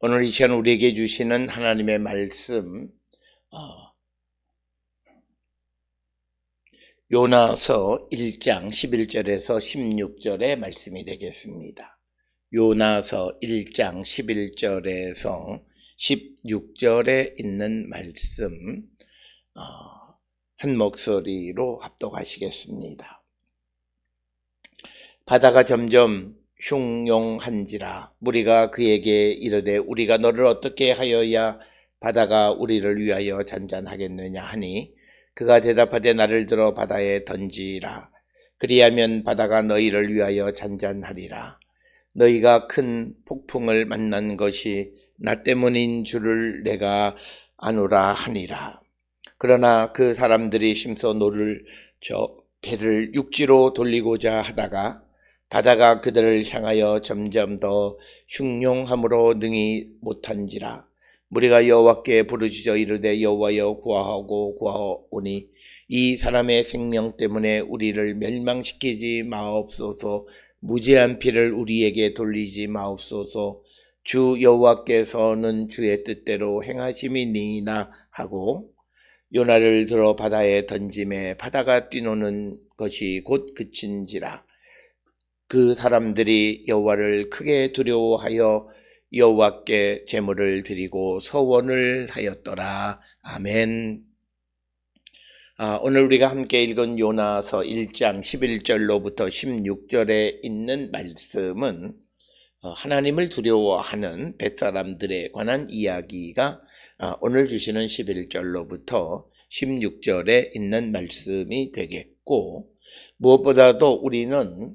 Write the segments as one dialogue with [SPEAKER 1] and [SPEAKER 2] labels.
[SPEAKER 1] 오늘 이 시간 우리에게 주시는 하나님의 말씀, 요나서 1장 11절에서 16절의 말씀이 되겠습니다. 요나서 1장 11절에서 16절에 있는 말씀, 한 목소리로 합독하시겠습니다. 바다가 점점 흉용한지라 무리가 그에게 이르되 우리가 너를 어떻게 하여야 바다가 우리를 위하여 잔잔하겠느냐 하니 그가 대답하되 나를 들어 바다에 던지라. 그리하면 바다가 너희를 위하여 잔잔하리라. 너희가 큰 폭풍을 만난 것이 나 때문인 줄을 내가 아노라 하니라. 그러나 그 사람들이 심서 노를 저 배를 육지로 돌리고자 하다가 바다가 그들을 향하여 점점 더 흉용함으로 능히 못한지라. 무리가 여호와께 부르짖어 이르되 여호와여 구하고 구하오니 이 사람의 생명 때문에 우리를 멸망시키지 마옵소서. 무죄한 피를 우리에게 돌리지 마옵소서. 주 여호와께서는 주의 뜻대로 행하심이니이다 하고 요나를 들어 바다에 던짐에 바다가 뛰노는 것이 곧 그친지라. 그 사람들이 여호와를 크게 두려워하여 여호와께 제물을 드리고 서원을 하였더라. 아멘. 오늘 우리가 함께 읽은 요나서 1장 11절로부터 16절에 있는 말씀은 하나님을 두려워하는 벳사람들에 관한 이야기가 오늘 주시는 11절로부터 16절에 있는 말씀이 되겠고, 무엇보다도 우리는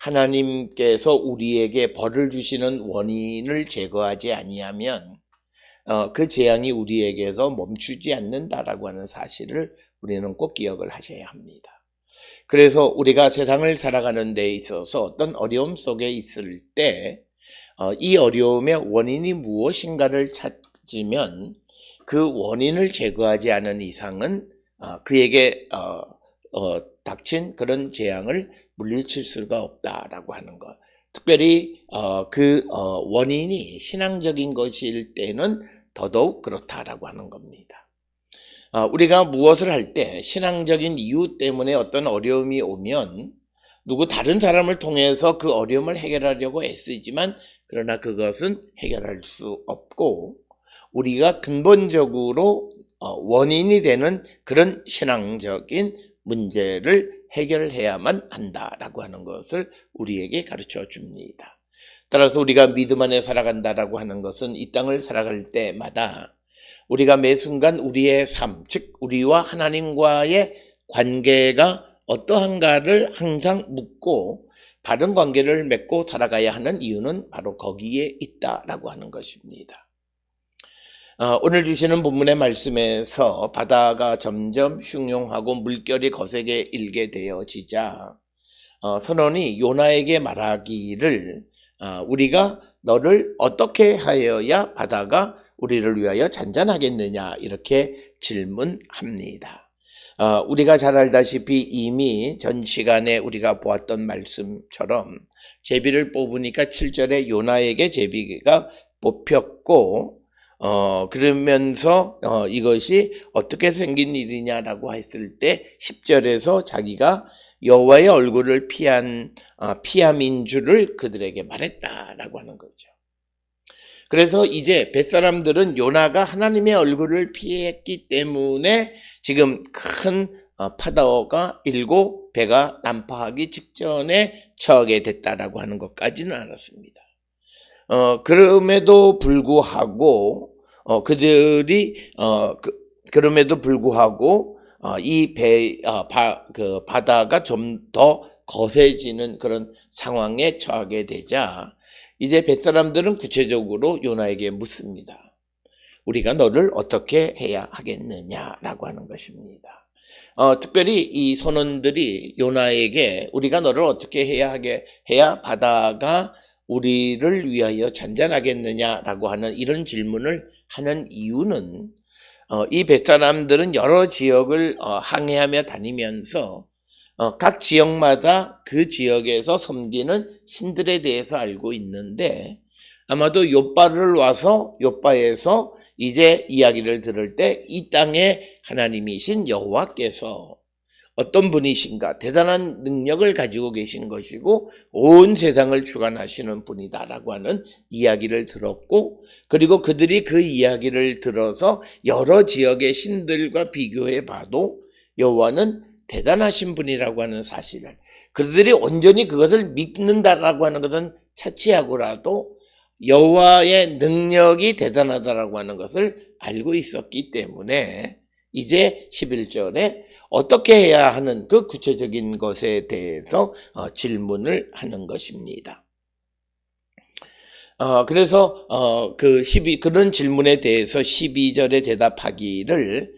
[SPEAKER 1] 하나님께서 우리에게 벌을 주시는 원인을 제거하지 아니하면 그 재앙이 우리에게서 멈추지 않는다라고 하는 사실을 우리는 꼭 기억을 하셔야 합니다. 그래서 우리가 세상을 살아가는 데 있어서 어떤 어려움 속에 있을 때 이 어려움의 원인이 무엇인가를 찾으면 그 원인을 제거하지 않은 이상은 그에게 닥친 그런 재앙을 물리칠 수가 없다라고 하는 것. 특별히 그 원인이 신앙적인 것일 때는 더더욱 그렇다라고 하는 겁니다. 우리가 무엇을 할 때 신앙적인 이유 때문에 어떤 어려움이 오면 다른 사람을 통해서 그 어려움을 해결하려고 애쓰지만 그러나 그것은 해결할 수 없고 우리가 근본적으로 원인이 되는 그런 신앙적인 문제를 해결해야만 한다라고 하는 것을 우리에게 가르쳐 줍니다. 따라서 우리가 믿음 안에 살아간다라고 하는 것은 이 땅을 살아갈 때마다 우리가 매 순간 우리의 삶, 즉 우리와 하나님과의 관계가 어떠한가를 항상 묻고 바른 관계를 맺고 살아가야 하는 이유는 바로 거기에 있다라고 하는 것입니다. 오늘 주시는 본문의 말씀에서 바다가 점점 흉용하고 물결이 거세게 일게 되어지자 선원이 요나에게 말하기를 우리가 너를 어떻게 하여야 바다가 우리를 위하여 잔잔하겠느냐 이렇게 질문합니다. 우리가 잘 알다시피 이미 전 시간에 우리가 보았던 말씀처럼 제비를 뽑으니까 7절에 요나에게 제비가 뽑혔고 그러면서 이것이 어떻게 생긴 일이냐라고 했을 때 10절에서 자기가 여호와의 얼굴을 피함인 줄을 그들에게 말했다라고 하는 거죠. 그래서 이제 벳사람들은 요나가 하나님의 얼굴을 피했기 때문에 지금 큰 파도가 일고 배가 난파하기 직전에 처하게 됐다라고 하는 것까지는 알았습니다. 그럼에도 불구하고 이 바다가 좀 더 거세지는 그런 상황에 처하게 되자 이제 벳사람들은 구체적으로 요나에게 묻습니다. 우리가 너를 어떻게 해야 하겠느냐라고 하는 것입니다. 특별히 이 선원들이 요나에게 우리가 너를 어떻게 해야 바다가 우리를 위하여 잔잔하겠느냐라고 하는 이런 질문을 하는 이유는 이 벳사람들은 여러 지역을 항해하며 다니면서 각 지역마다 그 지역에서 섬기는 신들에 대해서 알고 있는데 아마도 욥바를 와서 욥바에서 이제 이야기를 들을 때 이 땅의 하나님이신 여호와께서 어떤 분이신가, 대단한 능력을 가지고 계신 것이고 온 세상을 주관하시는 분이다라고 하는 이야기를 들었고, 그리고 그들이 그 이야기를 들어서 여러 지역의 신들과 비교해 봐도 여호와는 대단하신 분이라고 하는 사실을, 그들이 온전히 그것을 믿는다라고 하는 것은 차치하고라도 여호와의 능력이 대단하다라고 하는 것을 알고 있었기 때문에 이제 11절에 어떻게 해야 하는 그 구체적인 것에 대해서 질문을 하는 것입니다. 그래서 그런 질문에 대해서 12절에 대답하기를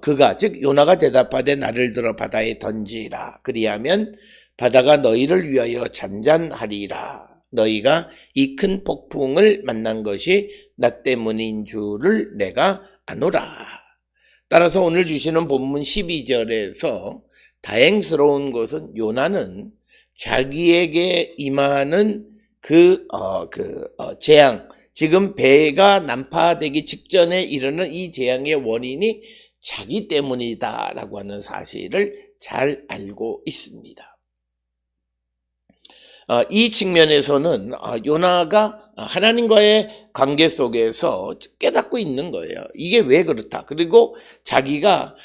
[SPEAKER 1] 그가 즉 요나가 대답하되 나를 들어 바다에 던지라. 그리하면 바다가 너희를 위하여 잔잔하리라. 너희가 이 큰 폭풍을 만난 것이 나 때문인 줄을 내가 아노라. 따라서 오늘 주시는 본문 12절에서 다행스러운 것은 요나는 자기에게 임하는 재앙, 지금 배가 난파되기 직전에 이르는 이 재앙의 원인이 자기 때문이다라고 하는 사실을 잘 알고 있습니다. 이 측면에서는 요나가 하나님과의 관계 속에서 깨닫고 있는 거예요. 이게 왜 그렇다. 그리고 자기가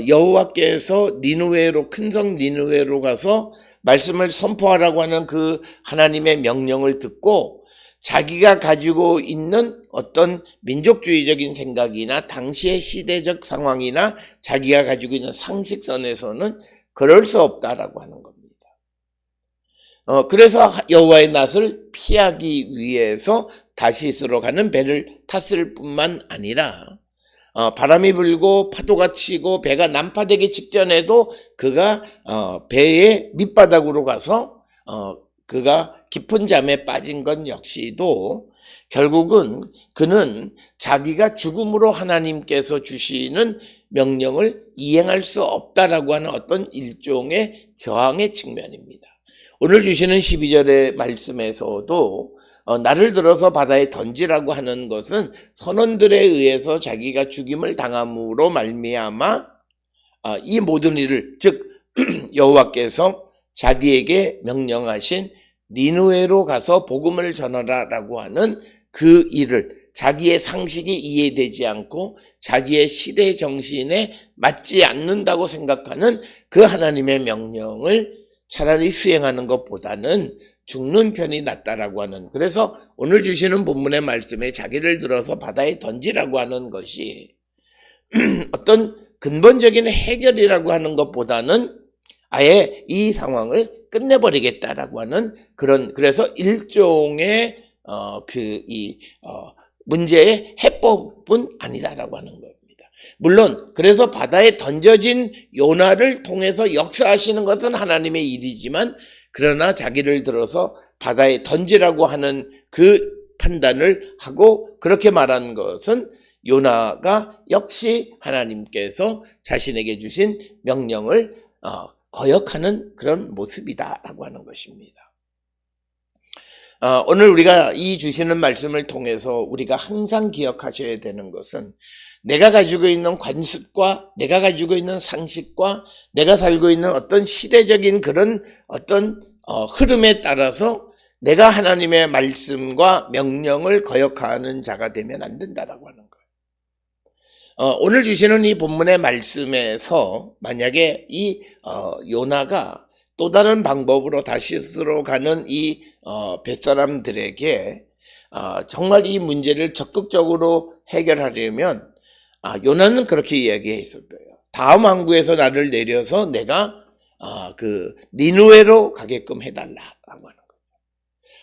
[SPEAKER 1] 여호와께서 니느웨로, 큰성 니느웨로 가서 말씀을 선포하라고 하는 그 하나님의 명령을 듣고 자기가 가지고 있는 어떤 민족주의적인 생각이나 당시의 시대적 상황이나 자기가 가지고 있는 상식선에서는 그럴 수 없다라고 하는 겁니다. 그래서 여호와의 낯을 피하기 위해서 다시스로 가는 배를 탔을 뿐만 아니라 바람이 불고 파도가 치고 배가 난파되기 직전에도 그가 배의 밑바닥으로 가서 그가 깊은 잠에 빠진 것 역시도 결국은 그는 자기가 죽음으로 하나님께서 주시는 명령을 이행할 수 없다라고 하는 어떤 일종의 저항의 측면입니다. 오늘 주시는 12절의 말씀에서도 나를 들어서 바다에 던지라고 하는 것은 선원들에 의해서 자기가 죽임을 당함으로 말미암아 이 모든 일을, 즉 여호와께서 자기에게 명령하신 니느웨로 가서 복음을 전하라라고 하는 그 일을 자기의 상식이 이해되지 않고 자기의 시대 정신에 맞지 않는다고 생각하는 그 하나님의 명령을 차라리 수행하는 것보다는 죽는 편이 낫다라고 하는, 그래서 오늘 주시는 본문의 말씀에 자기를 들어서 바다에 던지라고 하는 것이 어떤 근본적인 해결이라고 하는 것보다는 아예 이 상황을 끝내버리겠다라고 하는 그래서 일종의 문제의 해법은 아니다라고 하는 겁니다. 물론 그래서 바다에 던져진 요나를 통해서 역사하시는 것은 하나님의 일이지만, 그러나 자기를 들어서 바다에 던지라고 하는 그 판단을 하고 그렇게 말한 것은 요나가 역시 하나님께서 자신에게 주신 명령을 거역하는 그런 모습이다라고 하는 것입니다. 오늘 우리가 이 주시는 말씀을 통해서 우리가 항상 기억하셔야 되는 것은 내가 가지고 있는 관습과 내가 가지고 있는 상식과 내가 살고 있는 어떤 시대적인 그런 어떤 흐름에 따라서 내가 하나님의 말씀과 명령을 거역하는 자가 되면 안 된다라고 하는 거예요. 오늘 주시는 이 본문의 말씀에서 만약에 이 요나가 또 다른 방법으로 다시스로 가는 이 벳사람들에게 정말 이 문제를 적극적으로 해결하려면 요나는 그렇게 이야기했을 거예요. 다음 항구에서 나를 내려서 내가 니느웨로 가게끔 해달라라고 하는 거죠.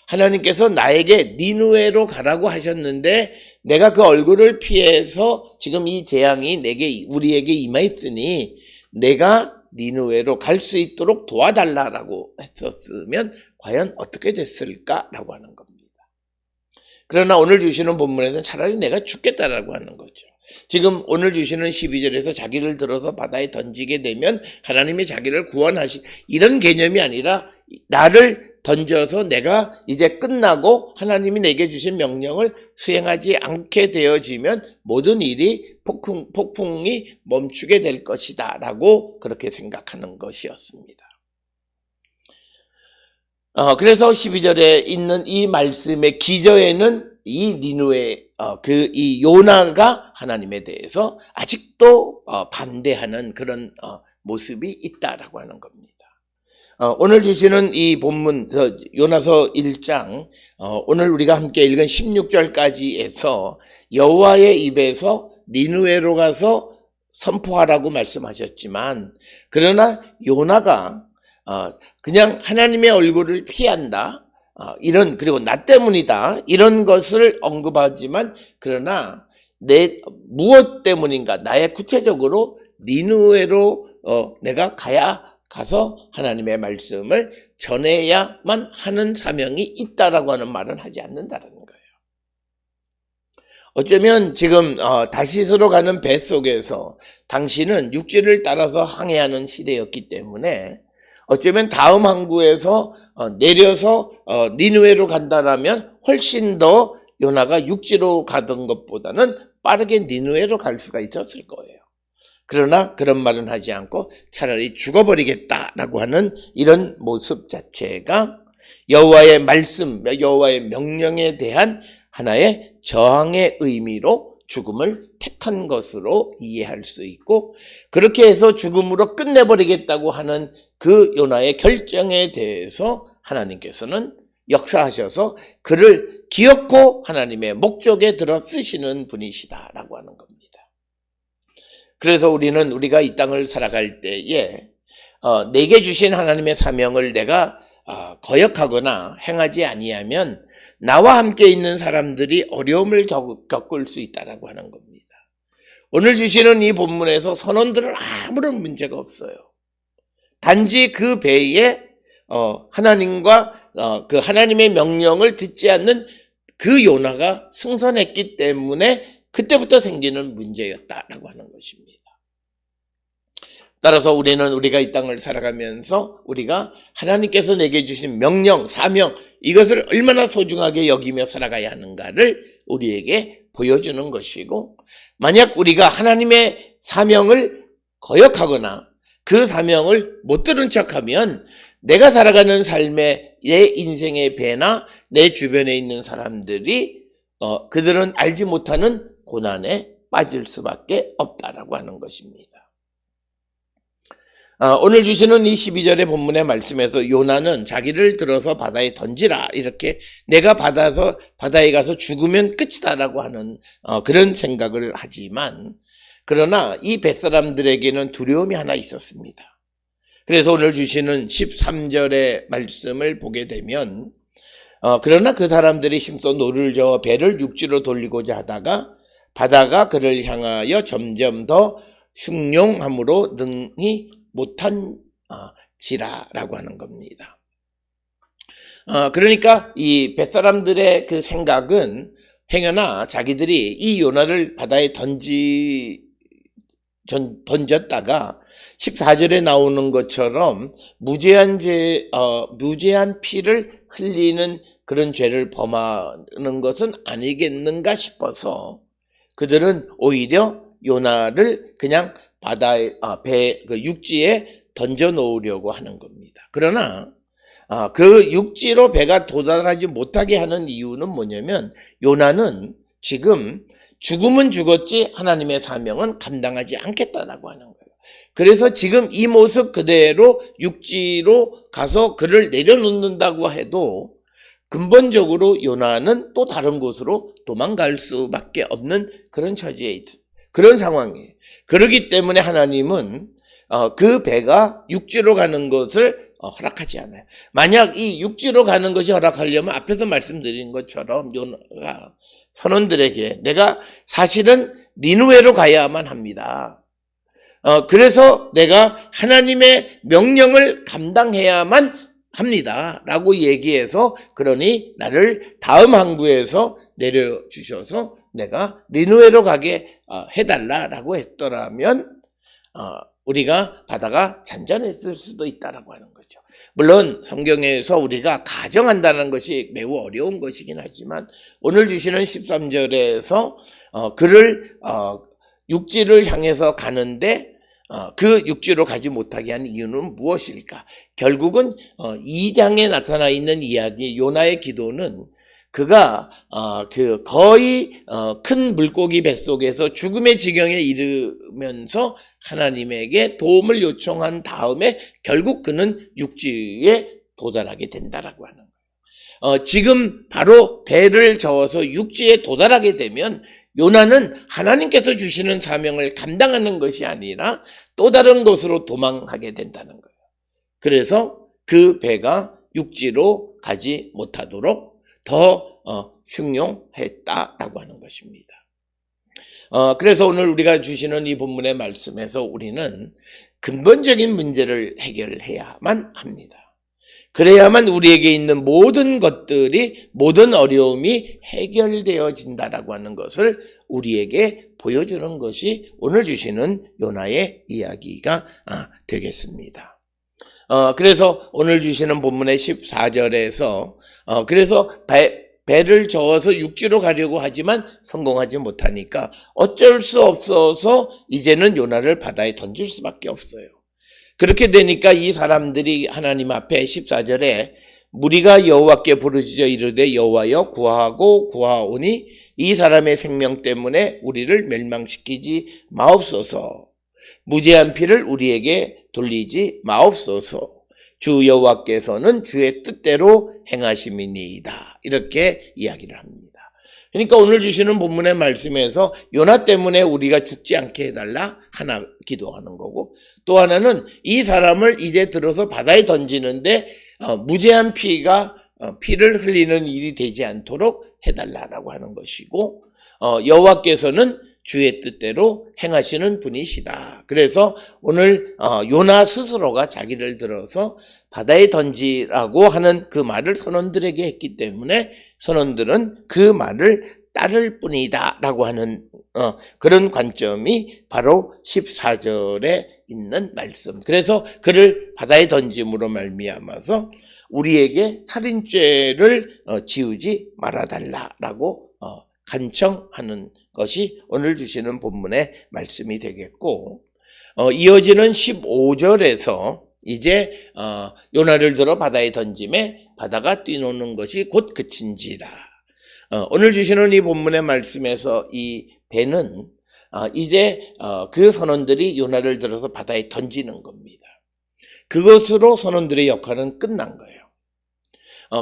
[SPEAKER 1] 하나님께서 나에게 니느웨로 가라고 하셨는데 내가 그 얼굴을 피해서 지금 이 재앙이 우리에게 임하였으니 내가 니느웨로 갈 수 있도록 도와달라라고 했었으면 과연 어떻게 됐을까라고 하는 겁니다. 그러나 오늘 주시는 본문에는 차라리 내가 죽겠다라고 하는 거죠. 지금 오늘 주시는 12절에서 자기를 들어서 바다에 던지게 되면 하나님이 자기를 구원하시, 이런 개념이 아니라 나를 던져서 내가 이제 끝나고 하나님이 내게 주신 명령을 수행하지 않게 되어지면 모든 일이 폭풍이 멈추게 될 것이다 라고 그렇게 생각하는 것이었습니다. 그래서 12절에 있는 이 말씀의 기저에는 이 니느웨 이 요나가 하나님에 대해서 아직도 반대하는 그런 모습이 있다라고 하는 겁니다. 오늘 주시는 이 본문 요나서 1장 오늘 우리가 함께 읽은 16절까지에서 여호와의 입에서 니느웨로 가서 선포하라고 말씀하셨지만 그러나 요나가 그냥 하나님의 얼굴을 피한다. 그리고 나 때문이다. 이런 것을 언급하지만 그러나 무엇 때문인가? 나의 구체적으로 니느웨로 내가 가서 하나님의 말씀을 전해야만 하는 사명이 있다라고 하는 말은 하지 않는다라는 거예요. 어쩌면 지금 다시스로 가는 배 속에서 당신은 육지를 따라서 항해하는 시대였기 때문에 어쩌면 다음 항구에서 내려서 니느웨로 간다라면 훨씬 더 요나가 육지로 가던 것보다는 빠르게 니느웨로 갈 수가 있었을 거예요. 그러나 그런 말은 하지 않고 차라리 죽어버리겠다라고 하는 이런 모습 자체가 여호와의 말씀, 여호와의 명령에 대한 하나의 저항의 의미로 죽음을 택한 것으로 이해할 수 있고 그렇게 해서 죽음으로 끝내버리겠다고 하는 그 요나의 결정에 대해서 하나님께서는 역사하셔서 그를 기어코 하나님의 목적에 들어 쓰시는 분이시다라고 하는 겁니다. 그래서 우리가 이 땅을 살아갈 때에 내게 주신 하나님의 사명을 내가 거역하거나 행하지 아니하면 나와 함께 있는 사람들이 어려움을 겪을 수 있다라고 하는 겁니다. 오늘 주시는 이 본문에서 선원들은 아무런 문제가 없어요. 단지 그 배에 하나님과 그 하나님의 명령을 듣지 않는 그 요나가 승선했기 때문에 그때부터 생기는 문제였다라고 하는 것입니다. 따라서 우리가 이 땅을 살아가면서 우리가 하나님께서 내게 주신 명령, 사명 이것을 얼마나 소중하게 여기며 살아가야 하는가를 우리에게 보여주는 것이고 만약 우리가 하나님의 사명을 거역하거나 그 사명을 못 들은 척하면 내가 살아가는 삶의 내 인생의 배나 내 주변에 있는 사람들이 그들은 알지 못하는 고난에 빠질 수밖에 없다라고 하는 것입니다. 오늘 주시는 이 12절의 본문의 말씀에서 요나는 자기를 들어서 바다에 던지라 이렇게 내가 바다에 가서 죽으면 끝이다라고 하는 그런 생각을 하지만 그러나 이 뱃사람들에게는 두려움이 하나 있었습니다. 그래서 오늘 주시는 13절의 말씀을 보게 되면 그러나 그 사람들이 힘써 노를 저어 배를 육지로 돌리고자 하다가 바다가 그를 향하여 점점 더 흉룡함으로 능히 못한 지라라고 하는 겁니다. 그러니까 이 뱃사람들의 그 생각은 행여나 자기들이 이 요나를 바다에 던졌다가 14절에 나오는 것처럼 무죄한 피를 흘리는 그런 죄를 범하는 것은 아니겠는가 싶어서 그들은 오히려 요나를 그냥 육지에 던져 놓으려고 하는 겁니다. 그러나 그 육지로 배가 도달하지 못하게 하는 이유는 뭐냐면 요나는 지금 죽으면 죽었지 하나님의 사명은 감당하지 않겠다라고 하는 거예요. 그래서 지금 이 모습 그대로 육지로 가서 그를 내려놓는다고 해도 근본적으로 요나는 또 다른 곳으로 도망갈 수밖에 없는 그런 처지에 있어요. 그런 상황이에요. 그렇기 때문에 하나님은 그 배가 육지로 가는 것을 허락하지 않아요. 만약 이 육지로 가는 것이 허락하려면 앞에서 말씀드린 것처럼 요나가 선원들에게 내가 사실은 니느웨로 가야만 합니다. 그래서 내가 하나님의 명령을 감당해야만 합니다. 라고 얘기해서 그러니 나를 다음 항구에서 내려주셔서 내가 니느웨로 가게 해달라라고 했더라면 우리가 바다가 잔잔했을 수도 있다라고 하는 거죠. 물론 성경에서 우리가 가정한다는 것이 매우 어려운 것이긴 하지만 오늘 주시는 13절에서 그를 육지를 향해서 가는데 그 육지로 가지 못하게 한 이유는 무엇일까? 결국은 2장에 나타나 있는 이야기 요나의 기도는 그가 거의 큰 물고기 뱃속에서 죽음의 지경에 이르면서 하나님에게 도움을 요청한 다음에 결국 그는 육지에 도달하게 된다라고 하는 거예요. 지금 바로 배를 저어서 육지에 도달하게 되면 요나는 하나님께서 주시는 사명을 감당하는 것이 아니라 또 다른 곳으로 도망하게 된다는 거예요. 그래서 그 배가 육지로 가지 못하도록 더 흉용했다라고 하는 것입니다. 그래서 오늘 우리가 주시는 이 본문의 말씀에서 우리는 근본적인 문제를 해결해야만 합니다. 그래야만 우리에게 있는 모든 것들이, 모든 어려움이 해결되어진다라고 하는 것을 우리에게 보여주는 것이 오늘 주시는 요나의 이야기가 되겠습니다. 그래서 오늘 주시는 본문의 14절에서 그래서 배를 저어서 육지로 가려고 하지만 성공하지 못하니까 어쩔 수 없어서 이제는 요나를 바다에 던질 수밖에 없어요. 그렇게 되니까 이 사람들이 하나님 앞에 14절에 무리가 여호와께 부르짖어 이르되 여호와여 구하고 구하오니 이 사람의 생명 때문에 우리를 멸망시키지 마옵소서. 무죄한 피를 우리에게 돌리지 마옵소서. 주 여호와께서는 주의 뜻대로 행하심이니이다. 이렇게 이야기를 합니다. 그러니까 오늘 주시는 본문의 말씀에서 요나 때문에 우리가 죽지 않게 해달라 하나 기도하는 거고, 또 하나는 이 사람을 이제 들어서 바다에 던지는데 무죄한 피를 흘리는 일이 되지 않도록 해달라라고 하는 것이고, 여호와께서는 주의 뜻대로 행하시는 분이시다. 그래서 오늘 요나 스스로가 자기를 들어서 바다에 던지라고 하는 그 말을 선원들에게 했기 때문에 선원들은 그 말을 따를 뿐이다 라고 하는 그런 관점이 바로 14절에 있는 말씀. 그래서 그를 바다에 던짐으로 말미암아서 우리에게 살인죄를 지우지 말아달라라고 간청하는 것이 오늘 주시는 본문의 말씀이 되겠고, 이어지는 15절에서 이제 요나를 들어 바다에 던짐에 바다가 뛰노는 것이 곧 그친지라. 오늘 주시는 이 본문의 말씀에서 이 배는 이제 그 선원들이 요나를 들어서 바다에 던지는 겁니다. 그것으로 선원들의 역할은 끝난 거예요.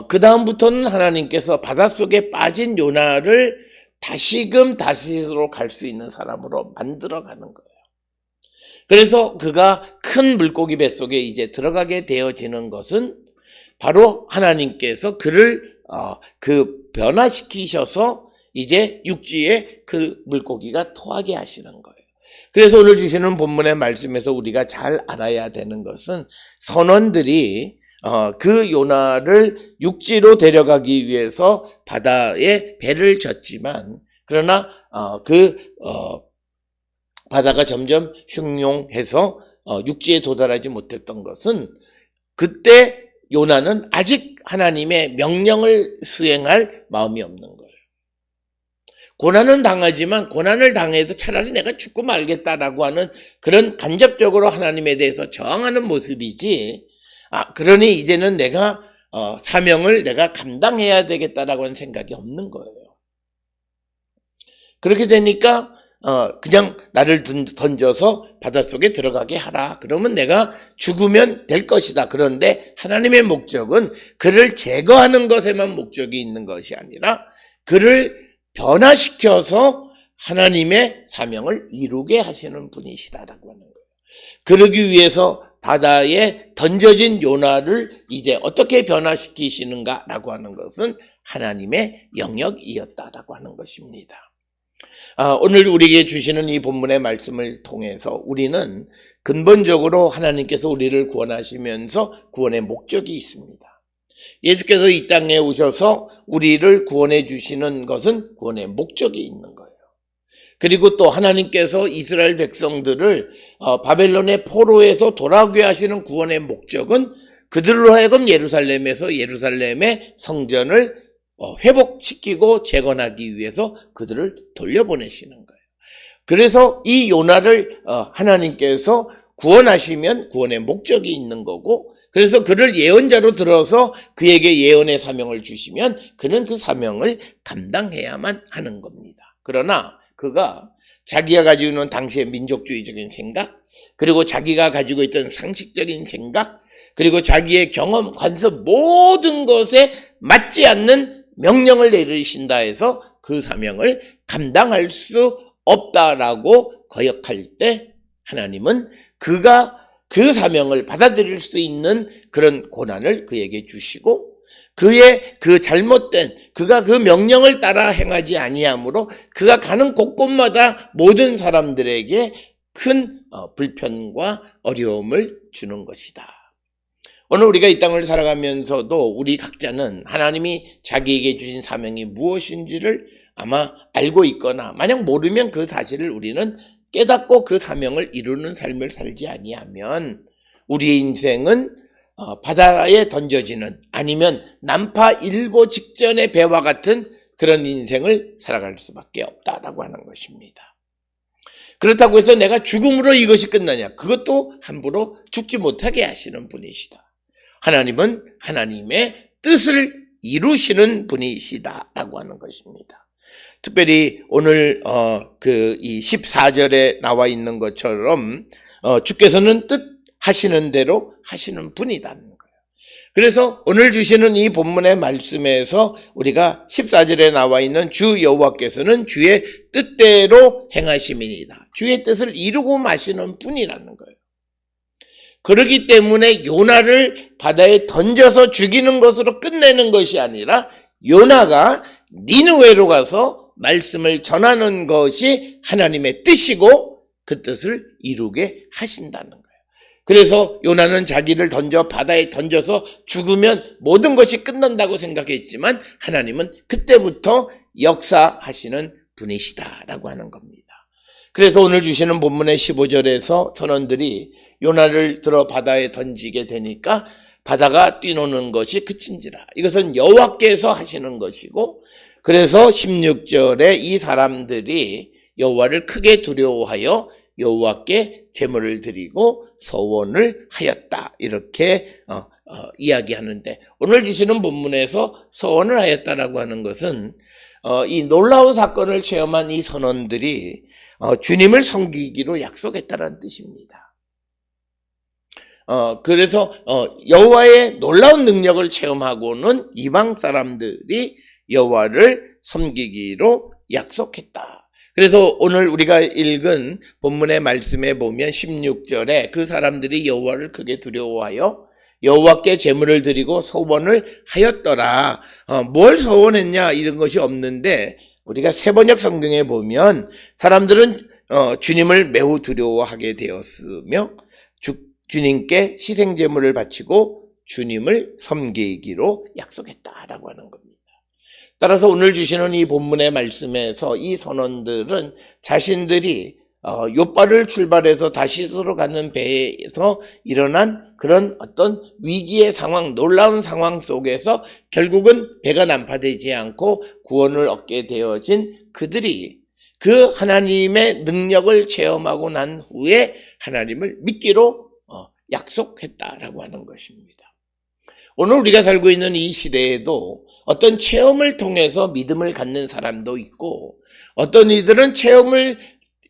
[SPEAKER 1] 그 다음부터는 하나님께서 바닷속에 빠진 요나를 다시금 다시로 갈 수 있는 사람으로 만들어가는 거예요. 그래서 그가 큰 물고기 뱃속에 이제 들어가게 되어지는 것은 바로 하나님께서 그를 변화시키셔서 이제 육지에 그 물고기가 토하게 하시는 거예요. 그래서 오늘 주시는 본문의 말씀에서 우리가 잘 알아야 되는 것은 선원들이 그 요나를 육지로 데려가기 위해서 바다에 배를 졌지만, 그러나 바다가 점점 흉용해서 육지에 도달하지 못했던 것은 그때 요나는 아직 하나님의 명령을 수행할 마음이 없는 거예요. 고난은 당하지만 고난을 당해서 차라리 내가 죽고 말겠다라고 하는 그런 간접적으로 하나님에 대해서 저항하는 모습이지, 그러니 이제는 내가 사명을 내가 감당해야 되겠다라고 하는 생각이 없는 거예요. 그렇게 되니까 그냥 나를 던져서 바닷속에 들어가게 하라. 그러면 내가 죽으면 될 것이다. 그런데 하나님의 목적은 그를 제거하는 것에만 목적이 있는 것이 아니라 그를 변화시켜서 하나님의 사명을 이루게 하시는 분이시다라고 하는 거예요. 그러기 위해서 바다에 던져진 요나를 이제 어떻게 변화시키시는가라고 하는 것은 하나님의 영역이었다라고 하는 것입니다. 오늘 우리에게 주시는 이 본문의 말씀을 통해서 우리는 근본적으로 하나님께서 우리를 구원하시면서 구원의 목적이 있습니다. 예수께서 이 땅에 오셔서 우리를 구원해 주시는 것은 구원의 목적이 있는 거예요. 그리고 또 하나님께서 이스라엘 백성들을 바벨론의 포로에서 돌아오게 하시는 구원의 목적은 그들로 하여금 예루살렘의 성전을 회복시키고 재건하기 위해서 그들을 돌려보내시는 거예요. 그래서 이 요나를 하나님께서 구원하시면 구원의 목적이 있는 거고, 그래서 그를 예언자로 들어서 그에게 예언의 사명을 주시면 그는 그 사명을 감당해야만 하는 겁니다. 그러나 그가 자기가 가지고 있는 당시의 민족주의적인 생각, 그리고 자기가 가지고 있던 상식적인 생각, 그리고 자기의 경험, 관습 모든 것에 맞지 않는 명령을 내리신다 해서 그 사명을 감당할 수 없다라고 거역할 때 하나님은 그가 그 사명을 받아들일 수 있는 그런 고난을 그에게 주시고, 그의 그 잘못된, 그가 그 명령을 따라 행하지 아니하므로 그가 가는 곳곳마다 모든 사람들에게 큰 불편과 어려움을 주는 것이다. 오늘 우리가 이 땅을 살아가면서도 우리 각자는 하나님이 자기에게 주신 사명이 무엇인지를 아마 알고 있거나, 만약 모르면 그 사실을 우리는 깨닫고 그 사명을 이루는 삶을 살지 아니하면 우리의 인생은 바다에 던져지는, 아니면 난파일보 직전의 배와 같은 그런 인생을 살아갈 수밖에 없다라고 하는 것입니다. 그렇다고 해서 내가 죽음으로 이것이 끝나냐? 그것도 함부로 죽지 못하게 하시는 분이시다. 하나님은 하나님의 뜻을 이루시는 분이시다라고 하는 것입니다. 특별히 오늘 이 14절에 나와 있는 것처럼 주께서는 뜻하시는 대로 하시는 분이라는 거예요. 그래서 오늘 주시는 이 본문의 말씀에서 우리가 14절에 나와 있는 주 여호와께서는 주의 뜻대로 행하심이니이다. 주의 뜻을 이루고 마시는 분이라는 거예요. 그렇기 때문에 요나를 바다에 던져서 죽이는 것으로 끝내는 것이 아니라 요나가 니느웨로 가서 말씀을 전하는 것이 하나님의 뜻이고 그 뜻을 이루게 하신다는 거예요. 그래서 요나는 자기를 바다에 던져서 죽으면 모든 것이 끝난다고 생각했지만 하나님은 그때부터 역사하시는 분이시다라고 하는 겁니다. 그래서 오늘 주시는 본문의 15절에서 선원들이 요나를 들어 바다에 던지게 되니까 바다가 뛰노는 것이 그친지라. 이것은 여호와께서 하시는 것이고, 그래서 16절에 이 사람들이 여호와를 크게 두려워하여 여호와께 제물을 드리고 서원을 하였다. 이렇게 이야기하는데, 오늘 주시는 본문에서 서원을 하였다라고 하는 것은 이 놀라운 사건을 체험한 이 선원들이 주님을 섬기기로 약속했다는 뜻입니다. 그래서 여호와의 놀라운 능력을 체험하고는 이방 사람들이 여호와를 섬기기로 약속했다. 그래서 오늘 우리가 읽은 본문의 말씀에 보면 16절에 그 사람들이 여호와를 크게 두려워하여 여호와께 제물을 드리고 서원을 하였더라. 뭘 서원했냐 이런 것이 없는데, 우리가 세번역 성경에 보면 사람들은 주님을 매우 두려워하게 되었으며 주님께 희생제물을 바치고 주님을 섬기기로 약속했다라고 하는 겁니다. 따라서 오늘 주시는 이 본문의 말씀에서 이 선원들은 자신들이 욥바를 출발해서 다시스로 가는 배에서 일어난 그런 어떤 위기의 상황, 놀라운 상황 속에서 결국은 배가 난파되지 않고 구원을 얻게 되어진 그들이 그 하나님의 능력을 체험하고 난 후에 하나님을 믿기로 약속했다라고 하는 것입니다. 오늘 우리가 살고 있는 이 시대에도 어떤 체험을 통해서 믿음을 갖는 사람도 있고, 어떤 이들은 체험을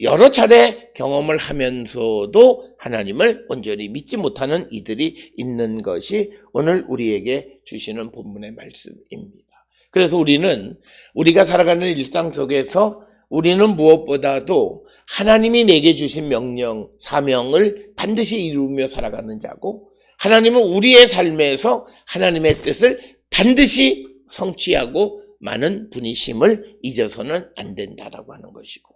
[SPEAKER 1] 여러 차례 경험을 하면서도 하나님을 온전히 믿지 못하는 이들이 있는 것이 오늘 우리에게 주시는 본문의 말씀입니다. 그래서 우리가 살아가는 일상 속에서 우리는 무엇보다도 하나님이 내게 주신 명령, 사명을 반드시 이루며 살아가는 자고, 하나님은 우리의 삶에서 하나님의 뜻을 반드시 성취하고 많은 분이심을 잊어서는 안 된다라고 하는 것이고,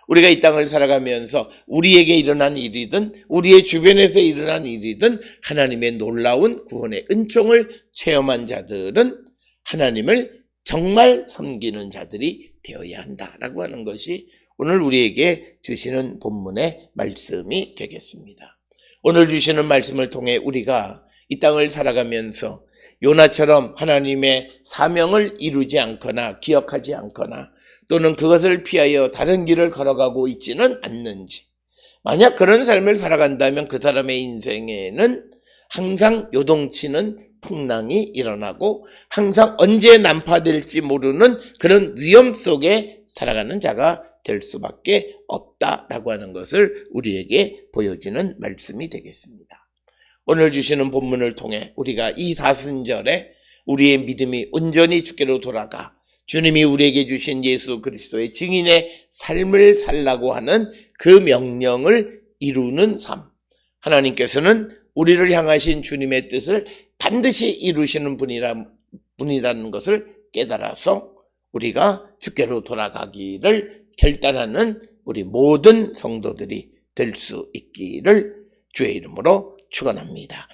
[SPEAKER 1] 우리가 이 땅을 살아가면서 우리에게 일어난 일이든 우리의 주변에서 일어난 일이든 하나님의 놀라운 구원의 은총을 체험한 자들은 하나님을 정말 섬기는 자들이 되어야 한다라고 하는 것이 오늘 우리에게 주시는 본문의 말씀이 되겠습니다. 오늘 주시는 말씀을 통해 우리가 이 땅을 살아가면서 요나처럼 하나님의 사명을 이루지 않거나 기억하지 않거나 또는 그것을 피하여 다른 길을 걸어가고 있지는 않는지, 만약 그런 삶을 살아간다면 그 사람의 인생에는 항상 요동치는 풍랑이 일어나고 항상 언제 난파될지 모르는 그런 위험 속에 살아가는 자가 될 수밖에 없다라고 하는 것을 우리에게 보여주는 말씀이 되겠습니다. 오늘 주시는 본문을 통해 우리가 이 사순절에 우리의 믿음이 온전히 주께로 돌아가 주님이 우리에게 주신 예수 그리스도의 증인의 삶을 살라고 하는 그 명령을 이루는 삶, 하나님께서는 우리를 향하신 주님의 뜻을 반드시 이루시는 분이라는 것을 깨달아서 우리가 주께로 돌아가기를 결단하는 우리 모든 성도들이 될 수 있기를 주의 이름으로 축원합니다.